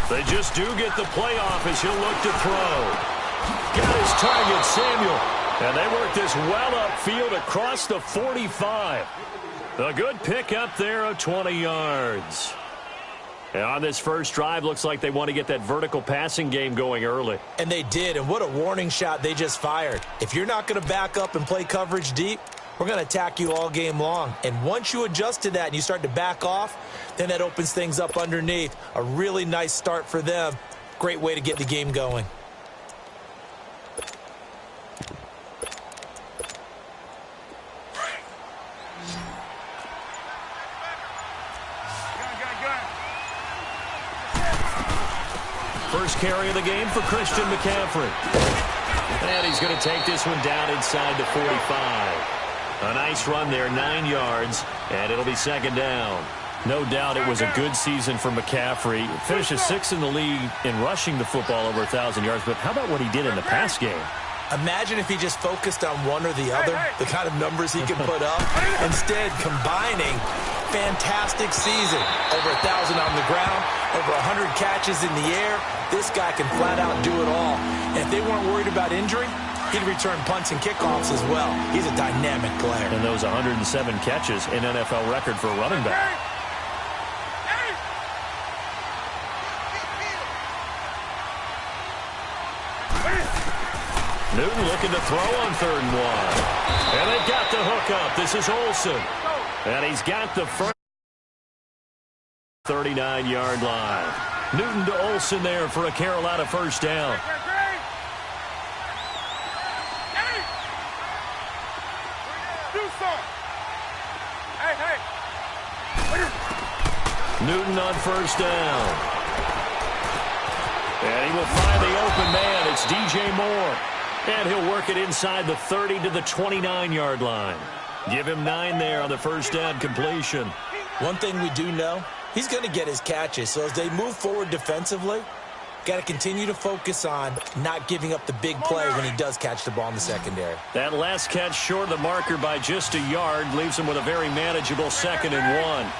They just do get the playoff as he'll look to throw. Got his target, Samuel. And they work this well upfield across the 45. A good pick up there of 20 yards. And on this first drive, looks like they want to get that vertical passing game going early. And they did, and what a warning shot they just fired. If you're not going to back up and play coverage deep, we're going to attack you all game long. And once you adjust to that and you start to back off, then that opens things up underneath. A really nice start for them. Great way to get the game going. First carry of the game for Christian McCaffrey. And he's going to take this one down inside the 45. A nice run there, 9 yards, and it'll be second down. No doubt it was a good season for McCaffrey. Finishes 6th in the league in rushing the football over 1,000 yards. But how about what he did in the pass game? Imagine if he just focused on one or the other, the kind of numbers he could put up. Instead, combining fantastic season. Over 1,000 on the ground, over 100 catches in the air. This guy can flat out do it all. And if they weren't worried about injury, he'd return punts and kickoffs as well. He's a dynamic player. And those 107 catches, an NFL record for a running back. Newton looking to throw on 3rd and 1. And they've got the hook up. This is Olsen. And he's got the first 39-yard line. Newton to Olsen there for a Carolina first down. Newton on first down. And he will find the open man. It's DJ Moore. And he'll work it inside the 30 to the 29-yard line. Give him 9 there on the first down completion. One thing we do know, he's going to get his catches. So as they move forward defensively, got to continue to focus on not giving up the big play when he does catch the ball in the secondary. That last catch short of the marker by just a yard leaves him with a very manageable 2nd and 1.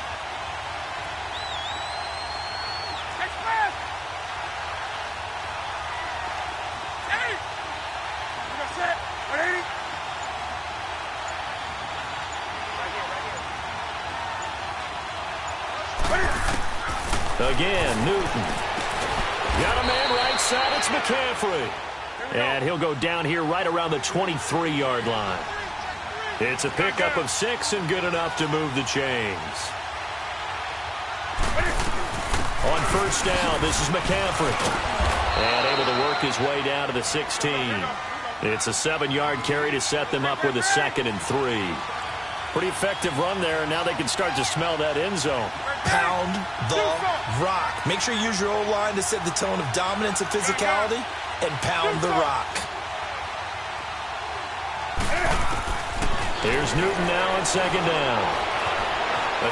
Again, Newton. Got a man right side. It's McCaffrey. And he'll go down here right around the 23-yard line. It's a pickup of 6 and good enough to move the chains. On first down, this is McCaffrey. And able to work his way down to the 16. It's a 7-yard carry to set them up with a 2nd and 3. Pretty effective run there, and now they can start to smell that end zone. Pound the rock. Make sure you use your O-line to set the tone of dominance and physicality, and pound the rock. Here's Newton now on 2nd down.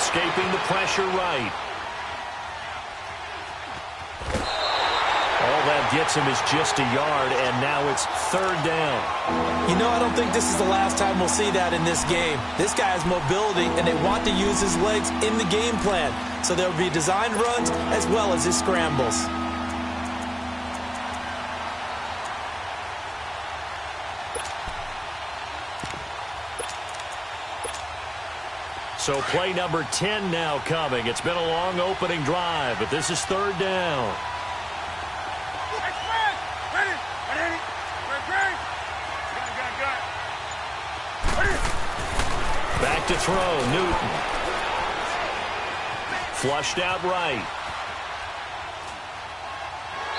Escaping the pressure right. All that gets him is just a yard, and now it's 3rd down. You know, I don't think this is the last time we'll see that in this game. This guy has mobility, and they want to use his legs in the game plan. So there will be designed runs as well as his scrambles. So play number 10 now coming. It's been a long opening drive, but this is 3rd down. Back to throw, Newton. Flushed out right.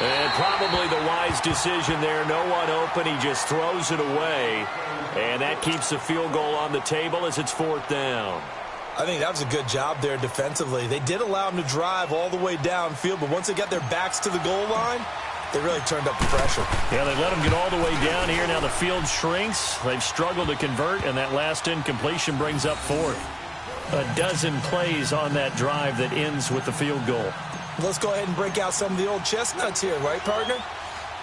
And probably the wise decision there. No one open. He just throws it away. And that keeps the field goal on the table as it's 4th down. I think that was a good job there defensively. They did allow him to drive all the way downfield, but once they got their backs to the goal line, they really turned up the pressure. Yeah, they let them get all the way down here. Now the field shrinks. They've struggled to convert, and that last incompletion brings up 4th. A dozen plays on that drive that ends with the field goal. Let's go ahead and break out some of the old chestnuts here, right, partner?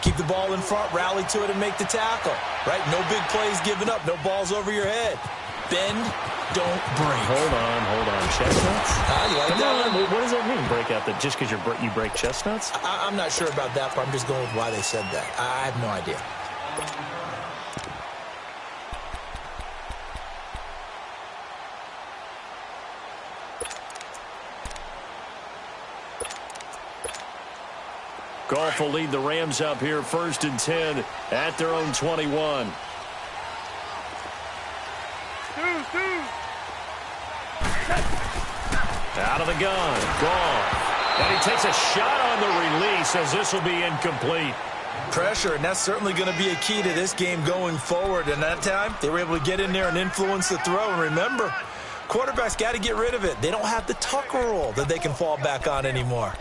Keep the ball in front, rally to it, and make the tackle, right? No big plays given up, no balls over your head. Bend, don't break. Hold on. Chestnuts? You like that one? What does that mean, break out? That just because you break chestnuts? I'm not sure about that part. I'm just going with why they said that. I have no idea. Goff will lead the Rams up here 1st and 10 at their own 21. Out of the gun, Goff. And he takes a shot on the release as this will be incomplete. Pressure, and that's certainly going to be a key to this game going forward. And that time, they were able to get in there and influence the throw. And remember, quarterbacks got to get rid of it. They don't have the Tucker rule that they can fall back on anymore.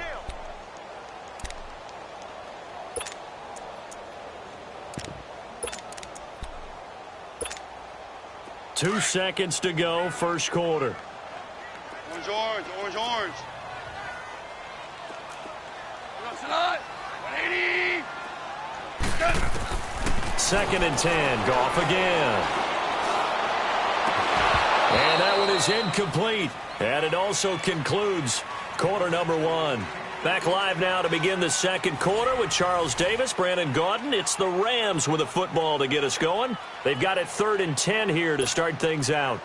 2 seconds to go, first quarter. Orange. 180. 2nd and 10, Goff again. And that one is incomplete. And it also concludes quarter number 1. Back live now to begin the second quarter with Charles Davis, Brandon Gaudin. It's the Rams with a football to get us going. They've got it 3rd and 10 here to start things out.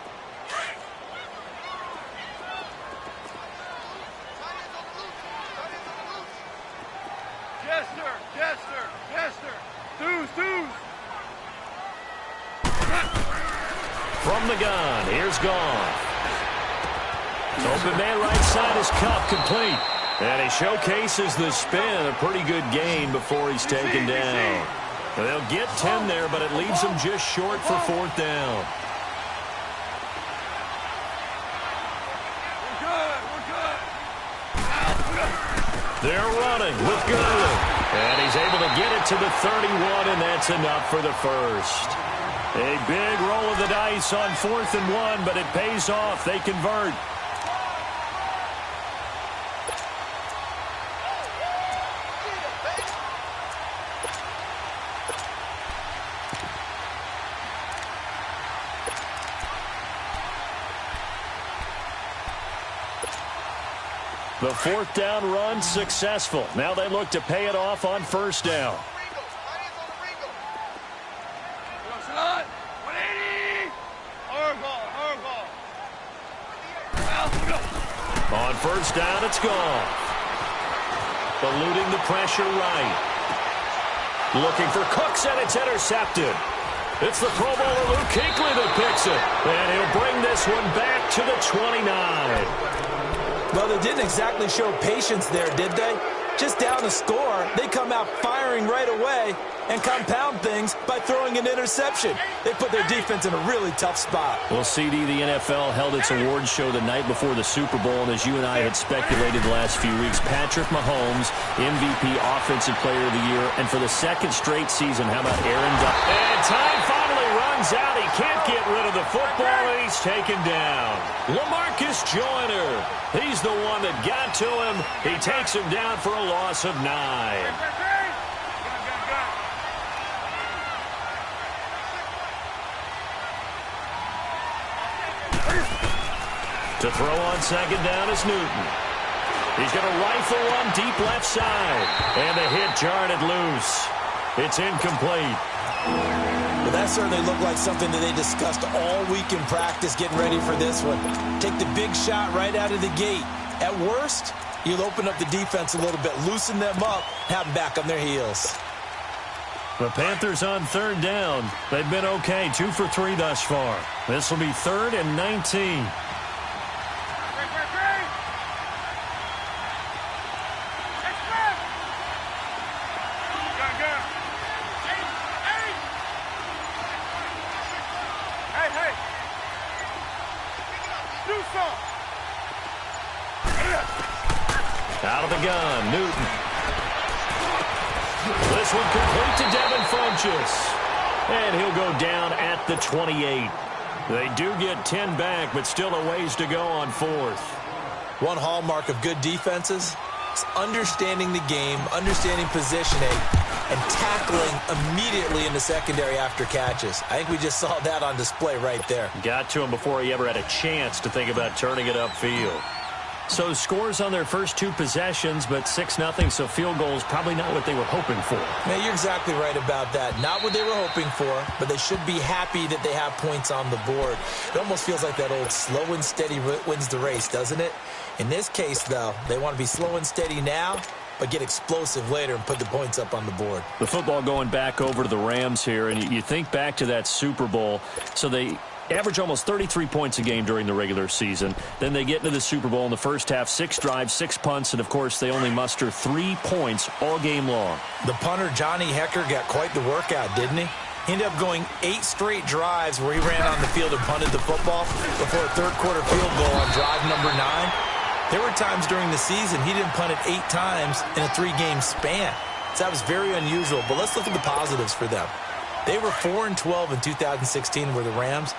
Jester. Deuce. From the gun, here's Goff. Open man right side is Cup, complete. And he showcases the spin, a pretty good gain before he's taken down. They'll get 10 there, but it leaves them just short for 4th down. They're running with Gurley. And he's able to get it to the 31, and that's enough for the first. A big roll of the dice on 4th and 1, but it pays off. They convert. The 4th down run successful. Now they look to pay it off on 1st down. 180. Hard ball. On 1st down, it's gone. Eluding the pressure right. Looking for Cooks, and it's intercepted. It's the Pro Bowler Luke Kuechly that picks it. And he'll bring this one back to the 29. Well, they didn't exactly show patience there, did they? Just down the score, they come out firing right away and compound things by throwing an interception. They put their defense in a really tough spot. Well, CD, the NFL held its awards show the night before the Super Bowl, and as you and I had speculated the last few weeks, Patrick Mahomes, MVP, Offensive Player of the Year, and for the 2nd straight season, how about Aaron Donald? And time finally runs out. He can't get rid of the football, and he's taken down. LaMarcus Joyner, he's the one that got to him. He takes him down for a loss of 9. To throw on 2nd down is Newton. He's going to rifle one deep left side. And the hit jarred it loose. It's incomplete. Well, that certainly looked like something that they discussed all week in practice getting ready for this one. Take the big shot right out of the gate. At worst, you'll open up the defense a little bit, loosen them up, have them back on their heels. The Panthers on 3rd down. They've been okay, 2 for 3 thus far. This will be 3rd and 19. Out of the gun, Newton. This one complete to Devin Funchess. And he'll go down at the 28. They do get 10 back, but still a ways to go on 4th. One hallmark of good defenses is understanding the game, understanding positioning, and tackling immediately in the secondary after catches. I think we just saw that on display right there. Got to him before he ever had a chance to think about turning it upfield. So scores on their first two possessions, but 6-0, so field goals probably not what they were hoping for. Man, you're exactly right about that. Not what they were hoping for, but they should be happy that they have points on the board. It almost feels like that old slow and steady wins the race, doesn't it? In this case, though, they want to be slow and steady now, but get explosive later and put the points up on the board. The football going back over to the Rams here, and you think back to that Super Bowl. So they average almost 33 points a game during the regular season. Then they get into the Super Bowl in the first half, 6 drives, 6 punts, and, of course, they only muster 3 points all game long. The punter, Johnny Hekker, got quite the workout, didn't he? He ended up going 8 straight drives where he ran on the field and punted the football before a third-quarter field goal on drive number 9. There were times during the season he didn't punt it 8 times in a 3-game span. So that was very unusual, but let's look at the positives for them. They were 4-12 in 2016 were the Rams.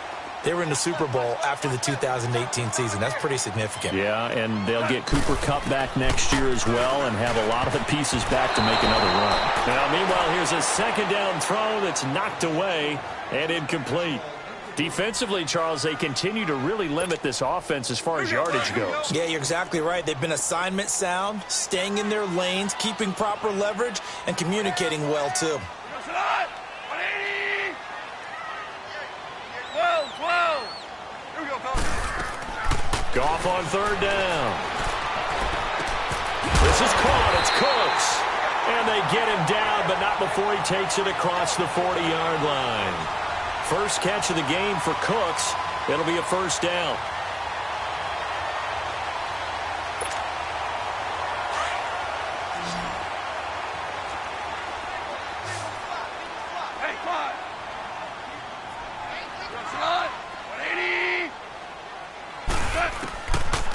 They were in the Super Bowl after the 2018 season. That's pretty significant. Yeah, and they'll get Cooper Kupp back next year as well and have a lot of the pieces back to make another run. Now, meanwhile, here's a second down throw that's knocked away and incomplete. Defensively, Charles, they continue to really limit this offense as far as yardage goes. Yeah, you're exactly right. They've been assignment sound, staying in their lanes, keeping proper leverage, and communicating well, too. Goff on third down. This is caught. It's Cooks. And they get him down, but not before he takes it across the 40-yard line. First catch of the game for Cooks. It'll be a first down.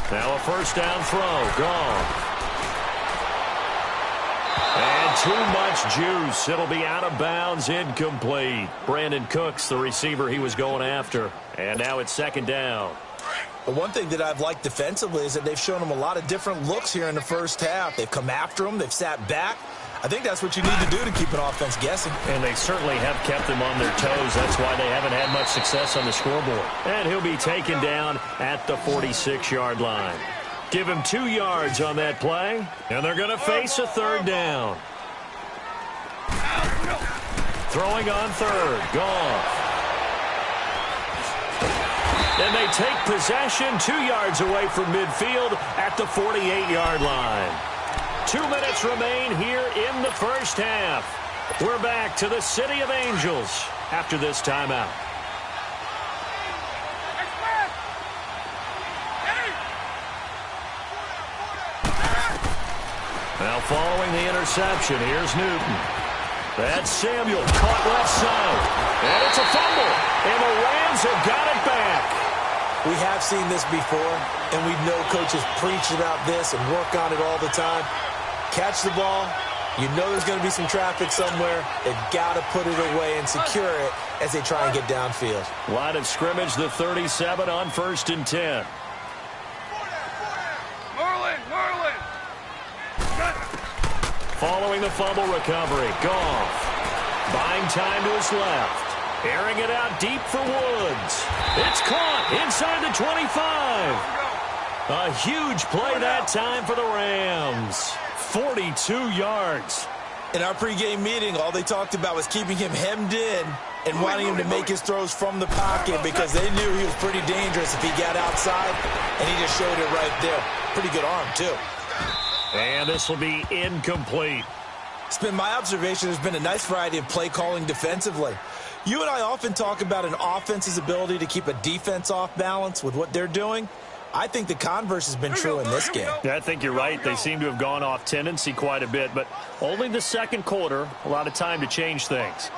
Now a first down throw. Gone. And too much juice. It'll be out of bounds, incomplete. Brandon Cooks, the receiver he was going after. And now it's second down. But one thing that I've liked defensively is that they've shown him a lot of different looks here in the first half. They've come after him. They've sat back. I think that's what you need to do to keep an offense guessing. And they certainly have kept them on their toes. That's why they haven't had much success on the scoreboard. And he'll be taken down at the 46-yard line. Give him 2 yards on that play. And they're going to face a third down. Throwing on third. Goff. And they take possession 2 yards away from midfield at the 48-yard line. 2 minutes remain here in the first half. We're back to the City of Angels after this timeout. Now following the interception, here's Newton. That's Samuel, caught left side. And it's a fumble. And the Rams have got it back. We have seen this before, and we know coaches preach about this and work on it all the time. Catch the ball. You know there's going to be some traffic somewhere. They've got to put it away and secure it as they try and get downfield. Line of scrimmage, the 37 on 1st and 10. Merlin. Following the fumble recovery, Goff buying time to his left. Airing it out deep for Woods. It's caught inside the 25. A huge play that time for the Rams. 42 yards. In our pregame meeting, all they talked about was keeping him hemmed in and wanting him to make his throws from the pocket because they knew he was pretty dangerous if he got outside, and he just showed it right there. Pretty good arm, too. And this will be incomplete. It's been my observation there's been a nice variety of play calling defensively. You and I often talk about an offense's ability to keep a defense off balance with what they're doing. I think the converse has been true in this game. Yeah, I think you're right. They seem to have gone off tendency quite a bit, but only the second quarter, a lot of time to change things.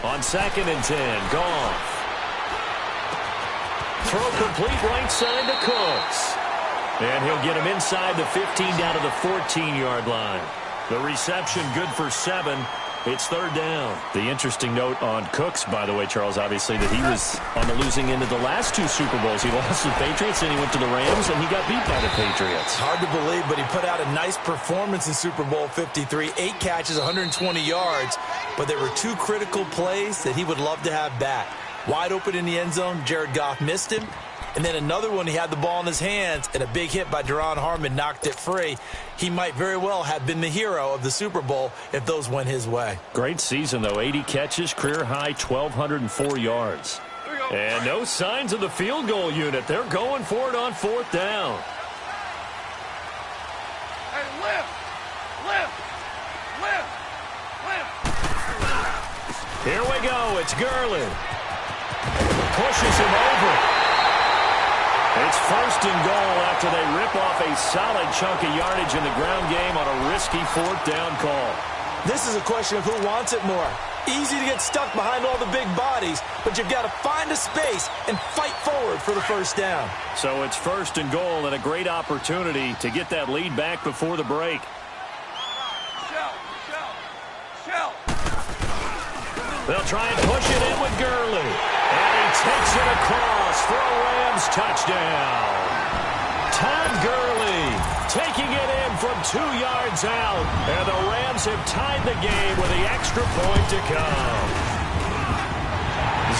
On 2nd and 10, Goff. Throw complete right side to Cooks. And he'll get him inside the 15 down to the 14-yard line. The reception good for 7. It's third down. The interesting note on Cooks, by the way, Charles, obviously, that he was on the losing end of the last two Super Bowls. He lost to the Patriots, and he went to the Rams, and he got beat by the Patriots. Hard to believe, but he put out a nice performance in Super Bowl 53. 8 catches, 120 yards, but there were 2 critical plays that he would love to have back. Wide open in the end zone, Jared Goff missed him. And then another one, he had the ball in his hands, and a big hit by Duron Harmon knocked it free. He might very well have been the hero of the Super Bowl if those went his way. Great season, though. 80 catches, career high, 1,204 yards. And no signs of the field goal unit. They're going for it on fourth down. Hey, lift! Lift! Lift! Lift! Here we go. It's Gurley. Pushes him over. It's first and goal after they rip off a solid chunk of yardage in the ground game on a risky fourth down call. This is a question of who wants it more. Easy to get stuck behind all the big bodies, but you've got to find a space and fight forward for the first down. So it's first and goal and a great opportunity to get that lead back before the break. Shell! They'll try and push it in with Gurley. And he takes it across for a Rams touchdown. Todd Gurley taking it in from 2 yards out. And the Rams have tied the game with the extra point to come.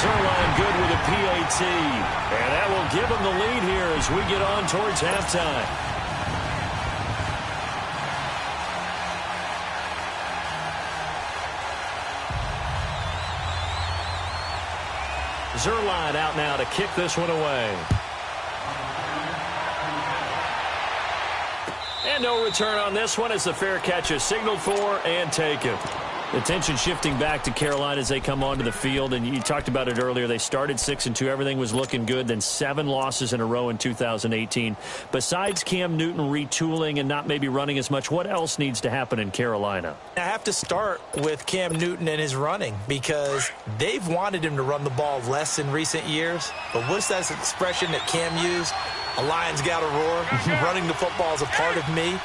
Zerline good with a PAT. And that will give them the lead here as we get on towards halftime. Zerline out now to kick this one away. And no return on this one as the fair catch is signaled for and taken. Attention shifting back to Carolina as they come onto the field. And you talked about it earlier. They started 6-2. Everything was looking good. Then 7 losses in a row in 2018. Besides Cam Newton retooling and not maybe running as much, what else needs to happen in Carolina? I have to start with Cam Newton and his running because they've wanted him to run the ball less in recent years. But what's that expression that Cam used? A lion's got to roar. Running the football is a part of me.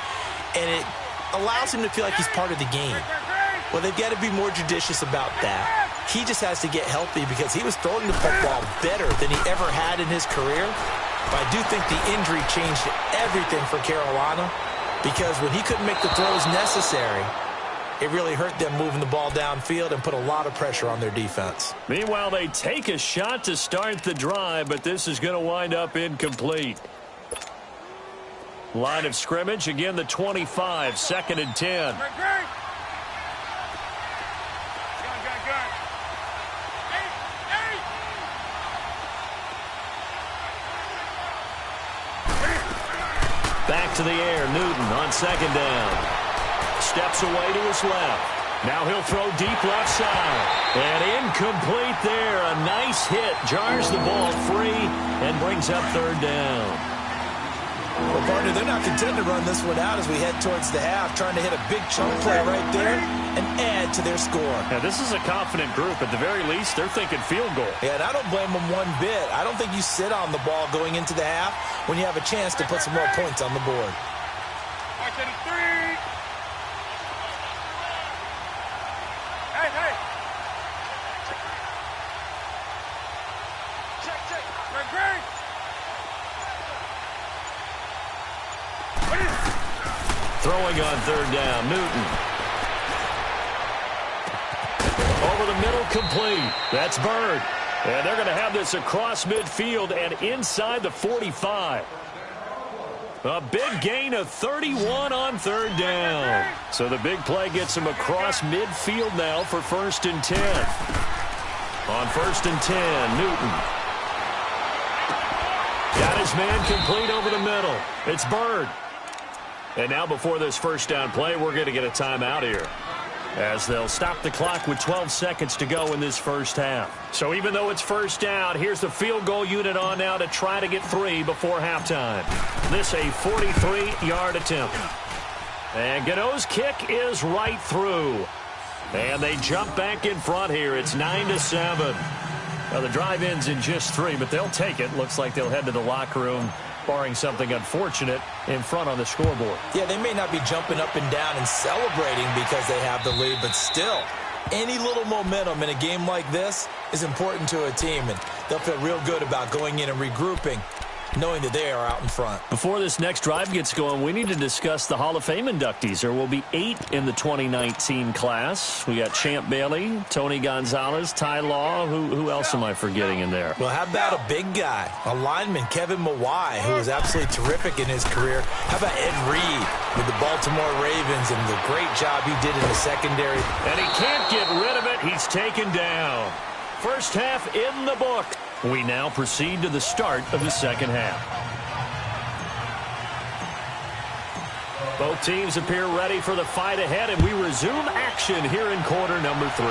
And it allows him to feel like he's part of the game. Well, they've got to be more judicious about that. He just has to get healthy because he was throwing the football better than he ever had in his career. But I do think the injury changed everything for Carolina because when he couldn't make the throws necessary, it really hurt them moving the ball downfield and put a lot of pressure on their defense. Meanwhile, they take a shot to start the drive, but this is going to wind up incomplete. Line of scrimmage, again the 25, 2nd and 10. Back to the air, Newton on 2nd down. Steps away to his left. Now he'll throw deep left side. And incomplete there. A nice hit. Jars the ball free and brings up 3rd down. Well, partner, they're not content to run this one out as we head towards the half, trying to hit a big chunk play right there and add to their score. Now, this is a confident group. At the very least, they're thinking field goal. Yeah, and I don't blame them one bit. I don't think you sit on the ball going into the half when you have a chance to put some more points on the board. Hey! Check! Throwing on 3rd down, Newton. Over the middle, complete. That's Bird. And they're going to have this across midfield and inside the 45. A big gain of 31 on 3rd down. So the big play gets him across midfield now for 1st and 10. On 1st and 10, Newton. Got his man complete over the middle. It's Bird. And now before this first down play, we're going to get a timeout here, as they'll stop the clock with 12 seconds to go in this first half. So even though it's first down, here's the field goal unit on now to try to get 3 before halftime. This a 43-yard attempt. And Gano's kick is right through. And they jump back in front here. It's 9-7. Now the drive ends in just 3, but they'll take it. Looks like they'll head to the locker room, barring something unfortunate, in front on the scoreboard. Yeah, they may not be jumping up and down and celebrating because they have the lead, but still, Any little momentum in a game like this is important to a team, and they'll feel real good about going in and regrouping, knowing that they are out in front. Before this next drive gets going, we need to discuss the Hall of Fame inductees. There will be 8 in the 2019 class. We got Champ Bailey, Tony Gonzalez, Ty Law. Who else am I forgetting in there? Well, how about a big guy, a lineman, Kevin Mawai, who was absolutely terrific in his career. How about Ed Reed with the Baltimore Ravens and the great job he did in the secondary? And he can't get rid of it. He's taken down. First half in the book. We now proceed to the start of the second half. Both teams appear ready for the fight ahead, and we resume action here in quarter number 3.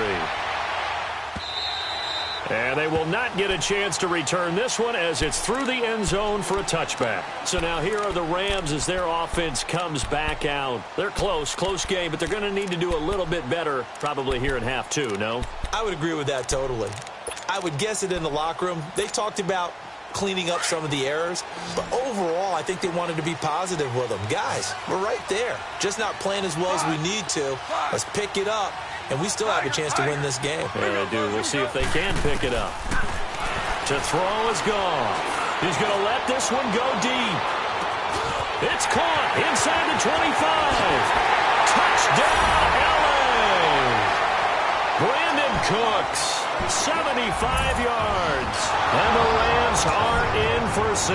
And they will not get a chance to return this one as it's through the end zone for a touchback. So now here are the Rams as their offense comes back out. They're close game, but they're going to need to do a little bit better probably here in half 2, no? I would agree with that totally. I would guess it in the locker room. They talked about cleaning up some of the errors, but overall, I think they wanted to be positive with them. Guys, we're right there. Just not playing as well as we need to. Let's pick it up, and we still have a chance to win this game. Yeah, they do. We'll see if they can pick it up. To throw is gone. He's going to let this one go deep. It's caught inside the 25. Touchdown, LA! Brandon Cooks. 75 yards. And the Rams are in for 6.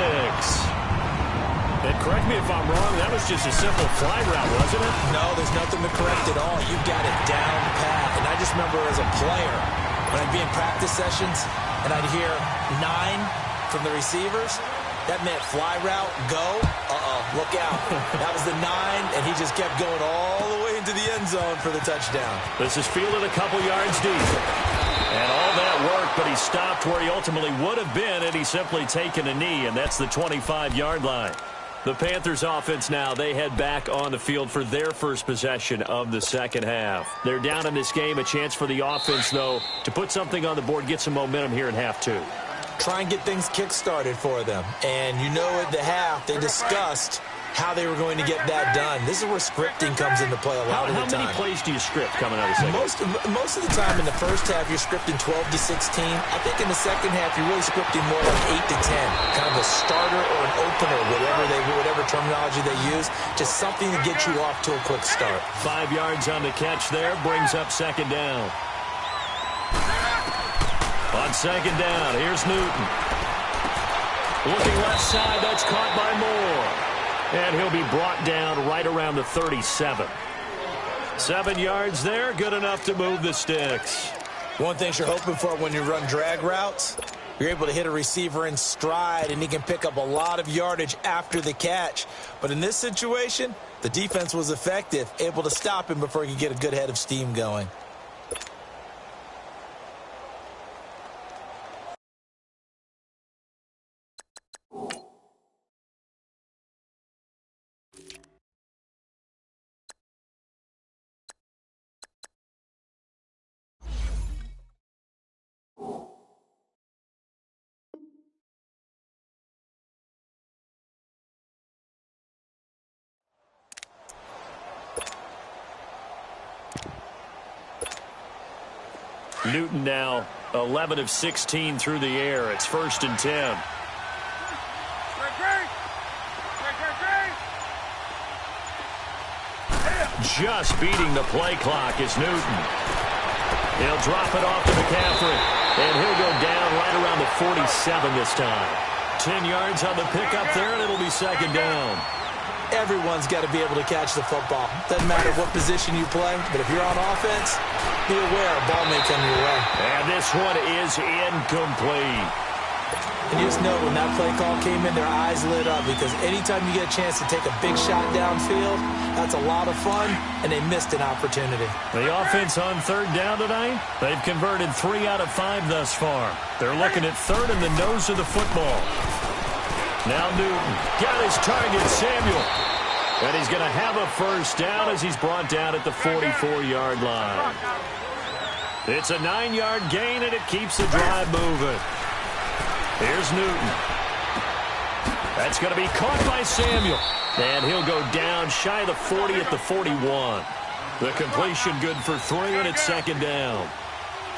And correct me if I'm wrong, that was just a simple fly route, wasn't it? No, there's nothing to correct at all. You got it down pat. And I just remember as a player, when I'd be in practice sessions and I'd hear 9 from the receivers, that meant fly route, go, look out. That was the 9, and he just kept going all the way into the end zone for the touchdown. This is fielded a couple yards deep. And all that worked, but he stopped where he ultimately would have been had he simply taken a knee, and that's the 25-yard line. The Panthers offense now, they head back on the field for their first possession of the second half. They're down in this game, a chance for the offense, though, to put something on the board, get some momentum here in half 2. Try and get things kick-started for them. And you know at the half, they discussed how they were going to get that done. This is where scripting comes into play a lot of the time. How many plays do you script coming out of the second? Most of the time in the first half, you're scripting 12 to 16. I think in the second half, you're really scripting more like 8 to 10. Kind of a starter or an opener, whatever terminology they use. Just something to get you off to a quick start. 5 yards on the catch there, brings up second down. On second down, here's Newton. Looking left side, that's caught by Moore. And he'll be brought down right around the 37. 7 yards there, good enough to move the sticks. One thing you're hoping for when you run drag routes, you're able to hit a receiver in stride, and he can pick up a lot of yardage after the catch. But in this situation, the defense was effective, able to stop him before he could get a good head of steam going. Newton now 11 of 16 through the air. It's 1st and 10. Just beating the play clock is Newton. He'll drop it off to McCaffrey. And he'll go down right around the 47 this time. 10 yards on the pickup there, and it'll be second down. Everyone's got to be able to catch the football. Doesn't matter what position you play, but if you're on offense, be aware a ball may come your way. And this one is incomplete. And you just know when that play call came in, their eyes lit up, because anytime you get a chance to take a big shot downfield, that's a lot of fun, and they missed an opportunity. The offense on third down tonight, they've converted 3 out of 5 thus far. They're looking at third in the nose of the football. Now Newton got his target, Samuel. And he's going to have a first down as he's brought down at the 44-yard line. It's a 9-yard gain, and it keeps the drive moving. Here's Newton. That's going to be caught by Samuel. And he'll go down shy of the 40 at the 41. The completion good for 3, and it's second down.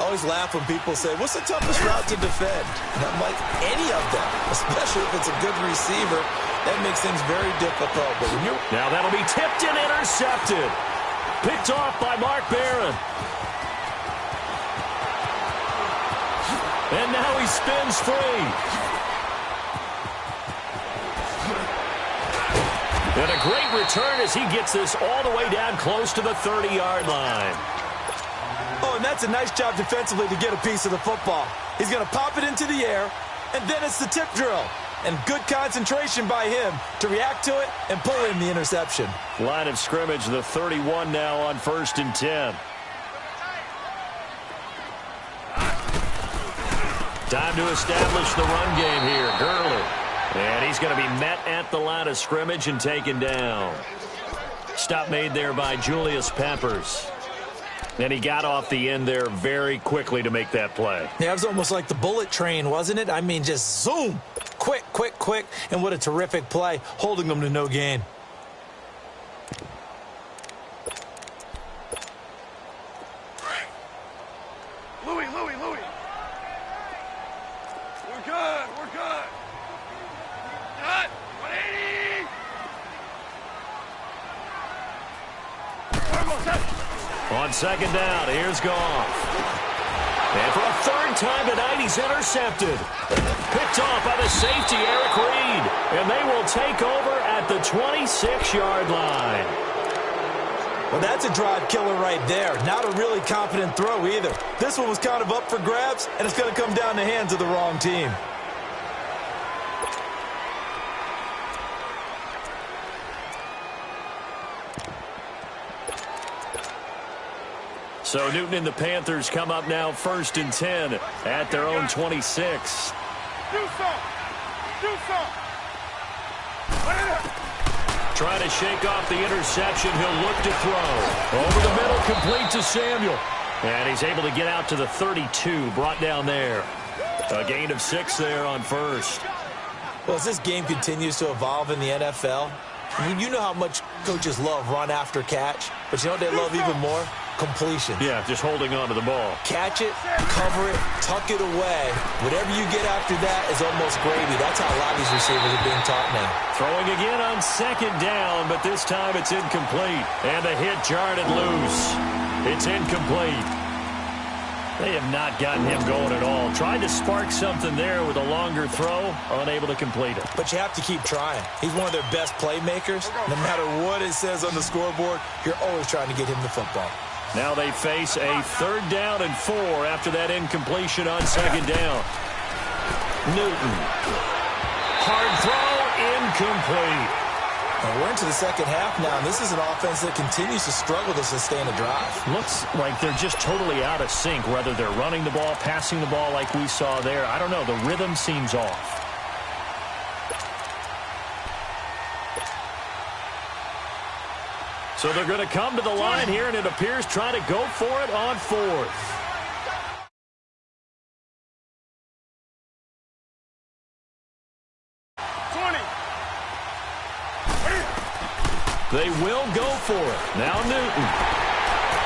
I always laugh when people say, what's the toughest route to defend? And I'm like, any of them, especially if it's a good receiver. That makes things very difficult. But when you're... Now that'll be tipped and intercepted. Picked off by Mark Barron. And now he spins free. And a great return as he gets this all the way down close to the 30-yard line. Oh, and that's a nice job defensively to get a piece of the football. He's going to pop it into the air, and then it's the tip drill. And good concentration by him to react to it and pull in the interception. Line of scrimmage, the 31 now on 1st and 10. Time to establish the run game here. Gurley. And he's going to be met at the line of scrimmage and taken down. Stop made there by Julius Peppers. And he got off the end there very quickly to make that play. Yeah, it was almost like the bullet train, wasn't it? I mean, just zoom. Quick, quick, quick. And what a terrific play, holding them to no gain. Louis. We're good. Cut. 180. On second down, here's Goff. And for a 3rd time tonight, he's intercepted. Picked off by the safety, Eric Reed. And they will take over at the 26-yard line. Well, that's a drive killer right there. Not a really confident throw either. This one was kind of up for grabs, and it's going to come down the hands of the wrong team. So Newton and the Panthers come up now 1st and 10 at their own 26. Do something. Trying to shake off the interception. He'll look to throw. Over the middle, complete to Samuel. And he's able to get out to the 32, brought down there. A gain of 6 there on 1st. Well, as this game continues to evolve in the NFL, I mean, you know how much coaches love run after catch, but you know what they love even more? Completion. Yeah, just holding on to the ball. Catch it, cover it, tuck it away. Whatever you get after that is almost gravy. That's how a lot of these receivers are being taught now. Throwing again on 2nd down, but this time it's incomplete. And the hit jarred it loose. It's incomplete. They have not gotten him going at all. Tried to spark something there with a longer throw, unable to complete it. But you have to keep trying. He's one of their best playmakers. No matter what it says on the scoreboard, you're always trying to get him the football. Now they face a 3rd down and 4 after that incompletion on 2nd down. Newton. Hard throw, incomplete. And we're into the second half now, and this is an offense that continues to struggle to sustain a drive. Looks like they're just totally out of sync, whether they're running the ball, passing the ball like we saw there. I don't know. The rhythm seems off. So they're going to come to the line here, and it appears trying to go for it on 4th. They will go for it. Now Newton.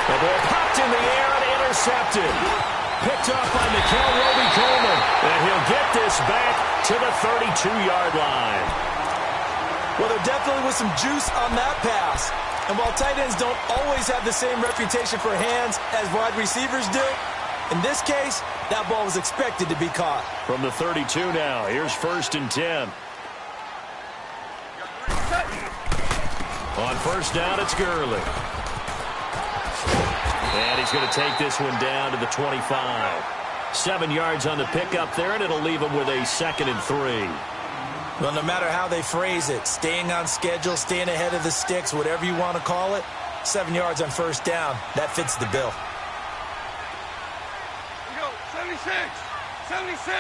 The ball popped in the air and intercepted. Picked off by Mikel Roby-Coleman. And he'll get this back to the 32-yard line. Well, there definitely was some juice on that pass. And while tight ends don't always have the same reputation for hands as wide receivers do, in this case, that ball was expected to be caught. From the 32 now, here's 1st and 10. On 1st down, it's Gurley. And he's going to take this one down to the 25. 7 yards on the pickup there, and it'll leave him with a 2nd and 3. Well, no matter how they phrase it, staying on schedule, staying ahead of the sticks, whatever you want to call it, 7 yards on 1st down, that fits the bill. We go, 76. 76.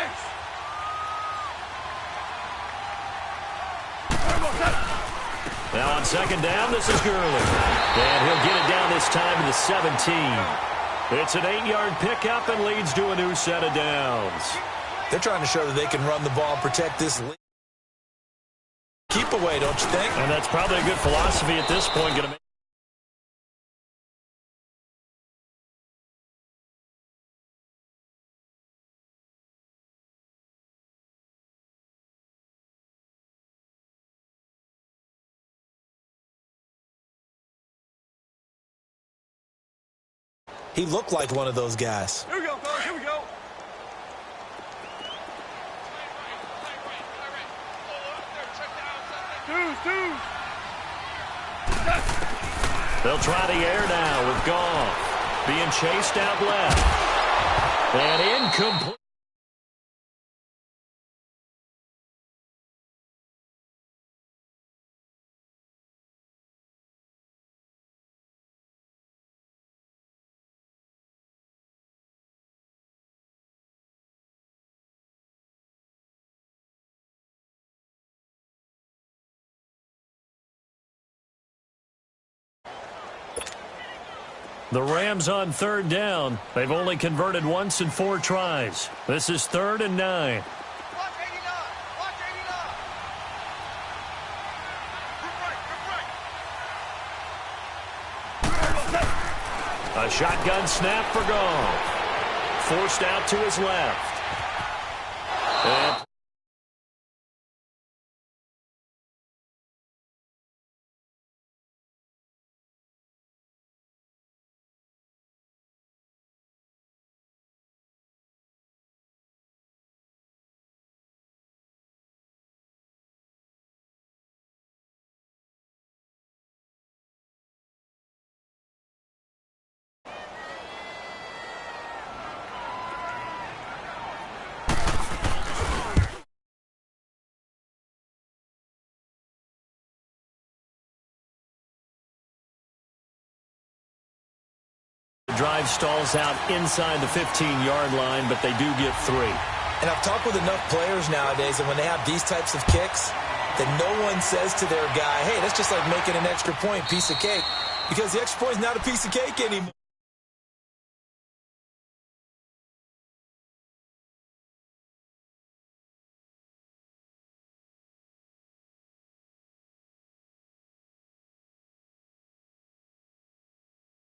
Now on 2nd down, this is Gurley. And he'll get it down this time to the 17. It's an 8-yard pickup and leads to a new set of downs. They're trying to show that they can run the ball and protect this lead. Keep away, don't you think? And that's probably a good philosophy at this point. Going to make He looked like one of those guys. Here we go, fellas. Here we go. Dudes. They'll try the air now with Goff. Being chased out left. And incomplete. The Rams on third down. They've only converted once in 4 tries. This is 3rd and 9. Watch 89. Watch 89. A shotgun snap for Goff. Forced out to his left. And drive stalls out inside the 15-yard line, but they do get 3. And I've talked with enough players nowadays that when they have these types of kicks, that no one says to their guy, hey, that's just like making an extra point, piece of cake. Because the extra point is not a piece of cake anymore.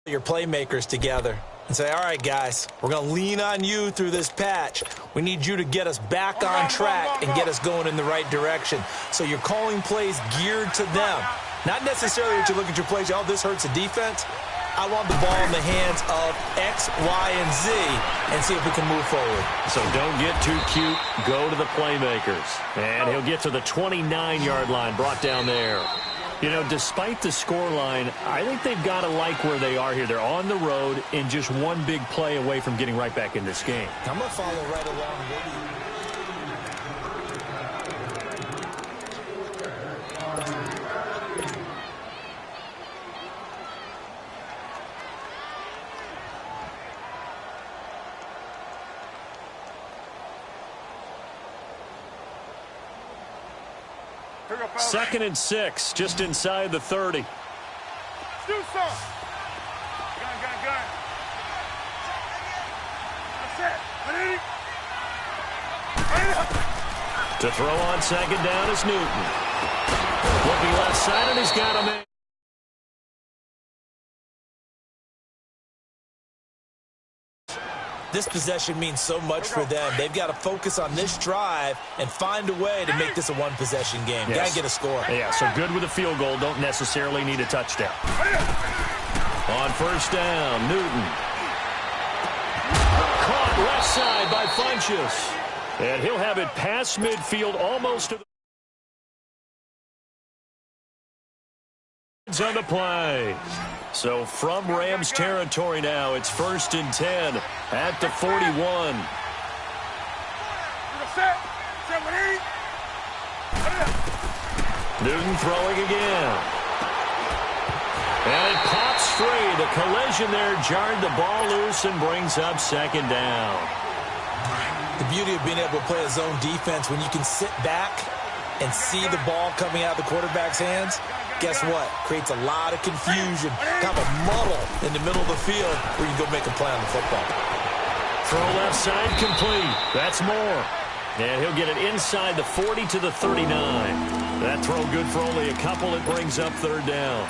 Your playmakers together and say, all right, guys, we're going to lean on you through this patch. We need you to get us back on track and get us going in the right direction. So you're calling plays geared to them. Not necessarily that you look at your plays, oh, this hurts the defense. I want the ball in the hands of X, Y, and Z and see if we can move forward. So don't get too cute. Go to the playmakers. And he'll get to the 29-yard line, brought down there. You know, despite the scoreline, I think they've got to like where they are here. They're on the road and just one big play away from getting right back in this game. I'm going to follow right along with you. Second and 6, just inside the 30. Do something. Gun. That's it. Ready? To throw on second down is Newton. Looking left side, and he's got him in. This possession means so much for them. They've got to focus on this drive and find a way to make this a one-possession game. Yes. Got to get a score. Yeah, so good with a field goal. Don't necessarily need a touchdown. On first down, Newton. Caught left side by Funchess. And he'll have it past midfield almost to the on the play. So from Rams territory now, it's 1st and 10 at the 41. Newton throwing again. And it pops free. The collision there jarred the ball loose and brings up second down. The beauty of being able to play a zone defense when you can sit back and see the ball coming out of the quarterback's hands, guess what? Creates a lot of confusion, kind of a muddle in the middle of the field where you can go make a play on the football. Throw left side complete. That's Moore. And he'll get it inside the 40 to the 39. That throw good for only a couple. It brings up third down.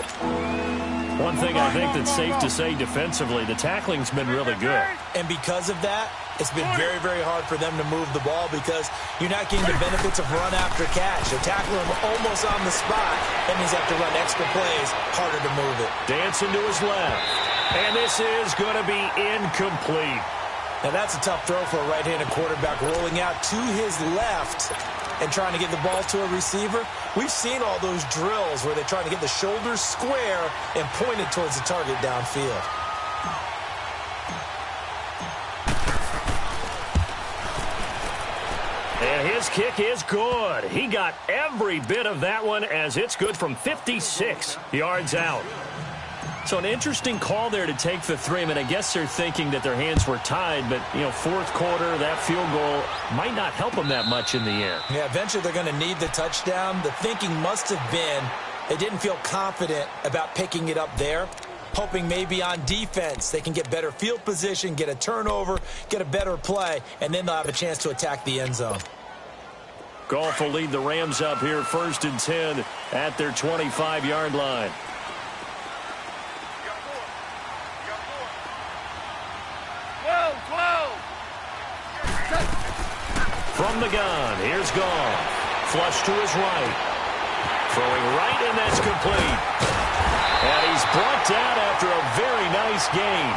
One thing I think that's safe to say defensively, the tackling's been really good. And because of that, it's been very, very hard for them to move the ball because you're not getting the benefits of run after catch. They're tackling him almost on the spot. That means they have to run extra plays, harder to move it. Dancing to his left. And this is going to be incomplete. Now that's a tough throw for a right-handed quarterback, rolling out to his left and trying to get the ball to a receiver. We've seen all those drills where they're trying to get the shoulders square and point it towards the target downfield. And his kick is good. He got every bit of that one as it's good from 56 yards out. So an interesting call there to take the 3. I mean, I guess they're thinking that their hands were tied, but, you know, fourth quarter, that field goal might not help them that much in the end. Yeah, eventually they're going to need the touchdown. The thinking must have been they didn't feel confident about picking it up there, hoping maybe on defense they can get better field position, get a turnover, get a better play, and then they'll have a chance to attack the end zone. Goff will lead the Rams up here 1st and 10 at their 25-yard line. From the gun, here's Goff. Flush to his right. Throwing right, and that's complete. And he's brought down after a very nice gain.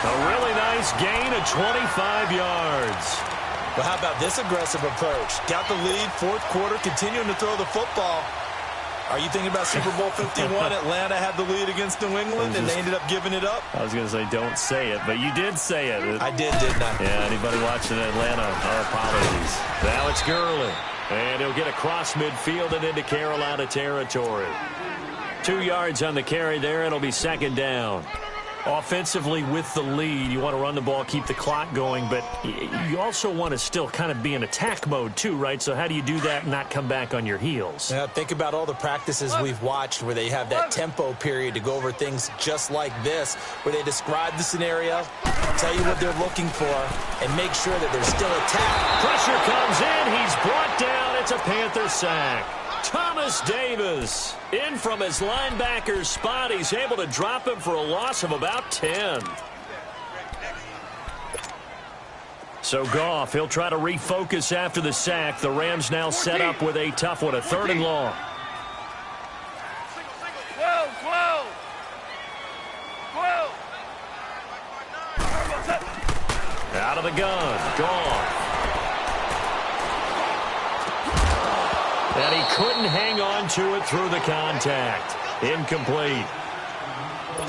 A really nice gain of 25 yards. Well, how about this aggressive approach? Got the lead, fourth quarter, continuing to throw the football. Are you thinking about Super Bowl 51? Atlanta had the lead against New England, and they ended up giving it up? I was going to say, don't say it, but you did say it. I did, didn't I? Yeah, anybody watching Atlanta, our apologies. Now it's Gurley, and he'll get across midfield and into Carolina territory. 2 yards on the carry there, and it'll be 2nd down. Offensively with the lead, you want to run the ball, keep the clock going, but you also want to still kind of be in attack mode too, right? So how do you do that and not come back on your heels? Yeah, think about all the practices we've watched where they have that tempo period to go over things just like this, where they describe the scenario, tell you what they're looking for, and make sure that there's still attack. Pressure comes in. He's brought down. It's a Panther sack. Thomas Davis in from his linebacker spot. He's able to drop him for a loss of about 10. So Goff, he'll try to refocus after the sack. The Rams now set up with a tough one, a 3rd and long. Out of the gun, Goff. And he couldn't hang on to it through the contact. Incomplete.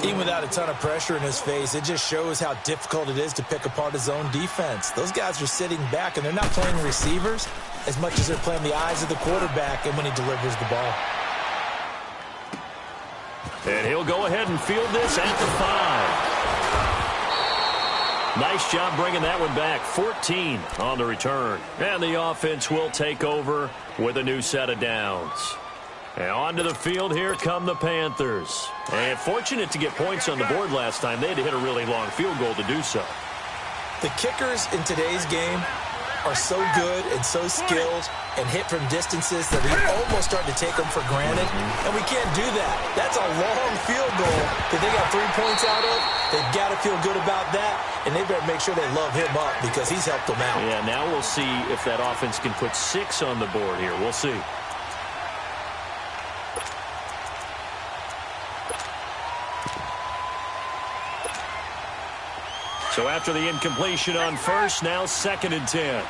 Even without a ton of pressure in his face, it just shows how difficult it is to pick apart his own defense. Those guys are sitting back, and they're not playing receivers as much as they're playing the eyes of the quarterback and when he delivers the ball. And he'll go ahead and field this at the 5. Nice job bringing that one back. 14 on the return. And the offense will take over with a new set of downs. And onto the field, here come the Panthers. And fortunate to get points on the board last time. They had to hit a really long field goal to do so. The kickers in today's game are so good and so skilled and hit from distances that we almost start to take them for granted. And we can't do that. That's a long field goal that they got 3 points out of. They've got to feel good about that, and they better make sure they love him up because he's helped them out. Yeah, now we'll see if that offense can put 6 on the board here. We'll see. So after the incompletion on first, now 2nd and 10.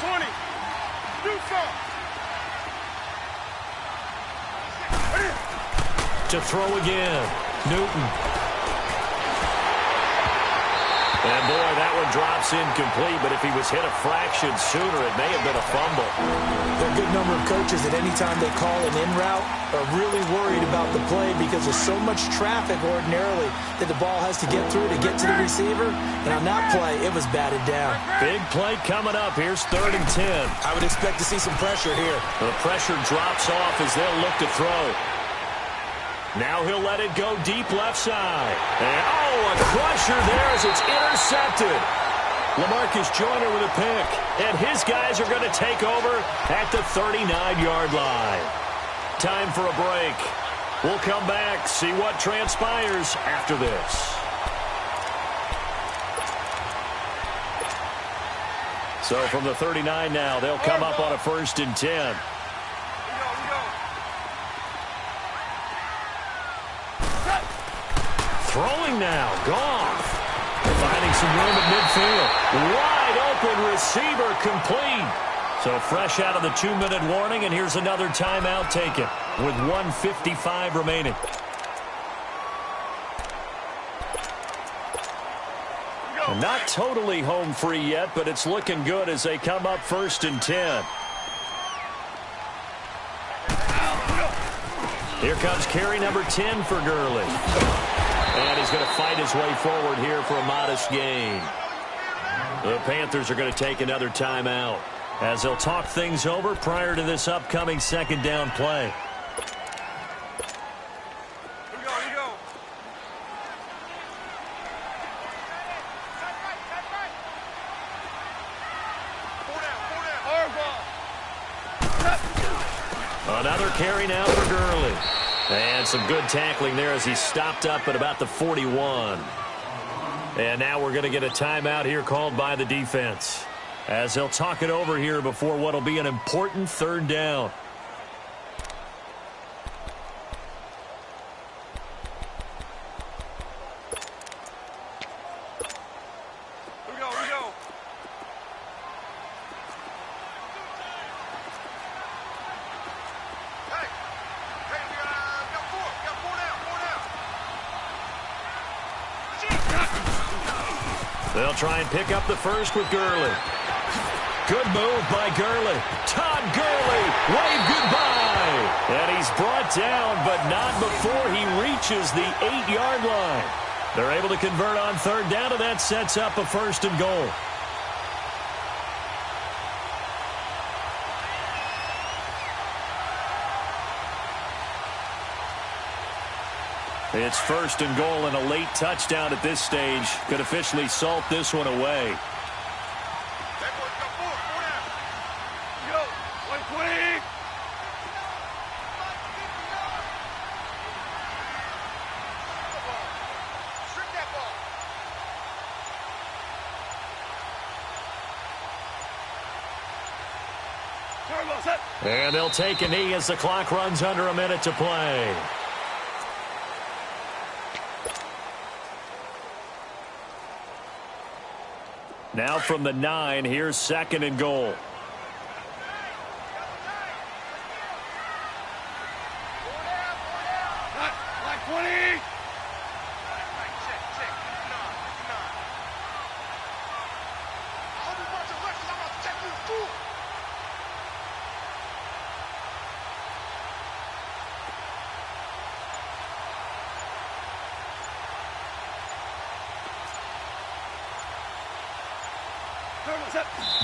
20. Do something. To throw again. Newton. And boy, that one drops incomplete, but if he was hit a fraction sooner, it may have been a fumble. There are a good number of coaches that any time they call an in route are really worried about the play because there's so much traffic ordinarily that the ball has to get through to get to the receiver. And on that play, it was batted down. Big play coming up. Here's 3rd and 10. I would expect to see some pressure here. The pressure drops off as they'll look to throw. Now he'll let it go deep left side. And, oh, a crusher there as it's intercepted. LaMarcus Joyner with a pick. And his guys are going to take over at the 39-yard line. Time for a break. We'll come back, see what transpires after this. So from the 39 now, they'll come up on a 1st and 10. Throwing now. Goff. Finding some room at midfield. Wide open receiver complete. So fresh out of the 2-minute warning, and here's another timeout taken with 1:55 remaining. Not totally home free yet, but it's looking good as they come up 1st and 10. Here comes carry number 10 for Gurley. And he's going to fight his way forward here for a modest gain. The Panthers are going to take another timeout as they'll talk things over prior to this upcoming 2nd down play. Another carry now for Gurley. And some good tackling there as he stopped up at about the 41. And now we're going to get a timeout here called by the defense as they'll talk it over here before what will be an important 3rd down. They'll try and pick up the first with Gurley. Good move by Gurley. Todd Gurley, wave goodbye. And he's brought down, but not before he reaches the 8-yard line. They're able to convert on 3rd down, and that sets up a 1st and goal. It's 1st and goal, and a late touchdown at this stage could officially salt this one away. And they'll take a knee as the clock runs under a minute to play. Now from the 9, here's 2nd and goal.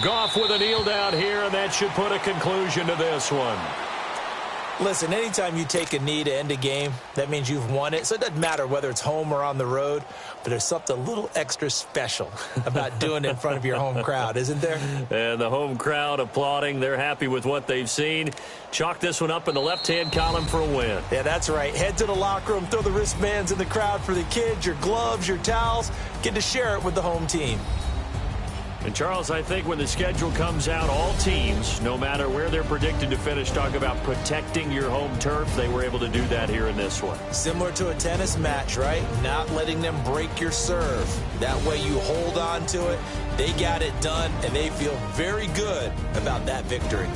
Goff with a kneel down here, and that should put a conclusion to this one. Listen, anytime you take a knee to end a game, that means you've won it. So it doesn't matter whether it's home or on the road, but there's something a little extra special about doing it in front of your home crowd, isn't there? And the home crowd applauding. They're happy with what they've seen. Chalk this one up in the left-hand column for a win. Yeah, that's right. Head to the locker room, throw the wristbands in the crowd for the kids, your gloves, your towels. Get to share it with the home team. And, Charles, I think when the schedule comes out, all teams, no matter where they're predicted to finish, talk about protecting your home turf. They were able to do that here in this one. Similar to a tennis match, right? Not letting them break your serve. That way you hold on to it. They got it done, and they feel very good about that victory.